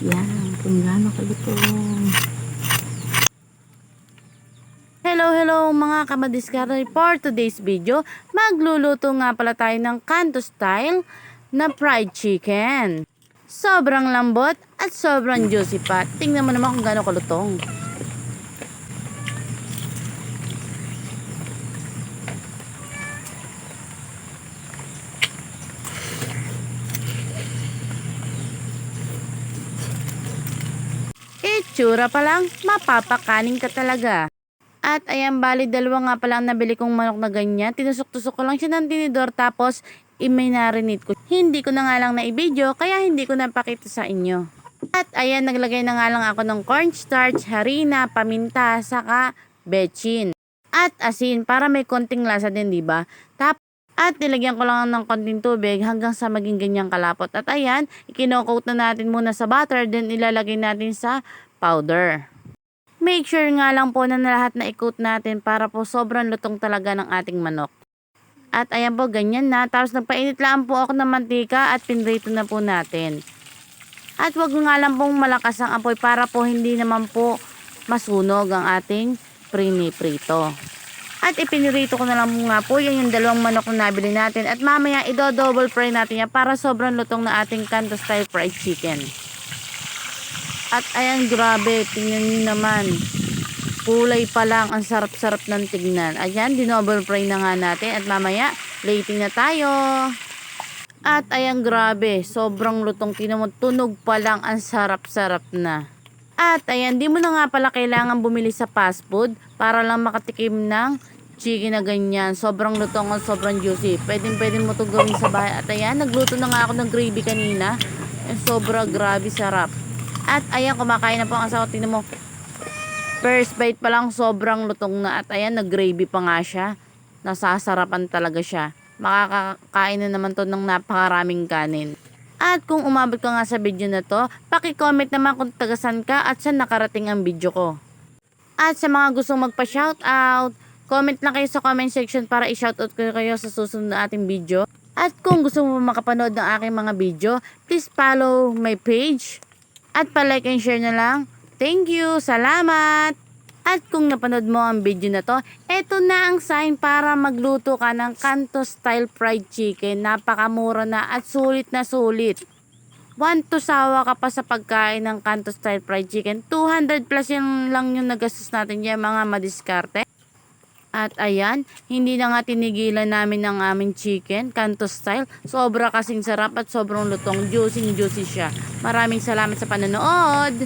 Yan, kung gaano kalutong. Hello mga kamadiskarte. For today's video, magluluto nga pala tayo ng Kanto style na fried chicken. Sobrang lambot at sobrang juicy pa. Tingnan mo naman kung gaano kalutong. Itsura pa lang, mapapakanin ka talaga. At ayan, bali dalawa nga pala ang nabili kong manok na ganyan. Tinusok-tusok ko lang siya ng tinidor tapos i-marinate ko. Hindi ko na nga lang na-i-video kaya hindi ko napakita sa inyo. At ayan, naglagay na nga lang ako ng cornstarch, harina, paminta, saka bechin. At asin para may konting lasa din, di ba? At nilagyan ko lang ng konting tubig hanggang sa maging ganyang kalapot. At ayan, ikinocoat na natin muna sa butter, then ilalagay natin sa powder. Make sure nga lang po na lahat na i-coat natin para po sobrang lutong talaga ng ating manok. At ayan po, ganyan na. Tapos nagpainit lang po ako ng mantika at pinrito na po natin. At wag nga lang pong malakas ang apoy para po hindi naman po masunog ang ating prito. At ipinirito ko na lang nga po yung dalawang manok na nabili natin. At mamaya i-double fry natin yan para sobrang lutong na ating Kanto style fried chicken. At ayan, grabe, tingnan nyo naman. Kulay pa lang, ang sarap-sarap ng tignan. Ayan, dinoble fry na nga natin. At mamaya, plating na tayo. At ayan, grabe, sobrang lutong. Tingnan mo, tunog pa lang, ang sarap-sarap na. At ayan, di mo na nga pala kailangan bumili sa fast food para lang makatikim ng chicken na ganyan. Sobrang lutong at sobrang juicy. Pwede mo ito gawin sa bahay. At ayan, nagluto na nga ako ng gravy kanina. Sobra grabe sarap. At ayan, kumakain na po ang asawa. Tingnan mo, first bite pa lang sobrang lutong na. At ayan, nag-gravy pa nga siya. Nasasarapan talaga siya. Makakakain na naman to ng napakaraming kanin. At kung umabot ka nga sa video na to, paki-comment naman kung tagasan ka at saan nakarating ang video ko. At sa mga gustong magpa-shoutout, comment lang kayo sa comment section para i-shoutout ko kayo sa susunod na ating video. At kung gusto mo makapanood ng aking mga video, please follow my page. At pa-like and share na lang. Thank you. Salamat. At kung napanood mo ang video na to, eto na ang sign para magluto ka ng Kanto style fried chicken. Napakamura na at sulit na sulit. 1 to sawa ka pa sa pagkain ng Kanto style fried chicken. 200 plus yan lang yung nagastos natin yan mga madiskarte. At ayan, hindi na nga tinigilan namin ng aming chicken, Kanto style. Sobra kasing sarap at sobrang lutong, juicy siya. Maraming salamat sa panonood!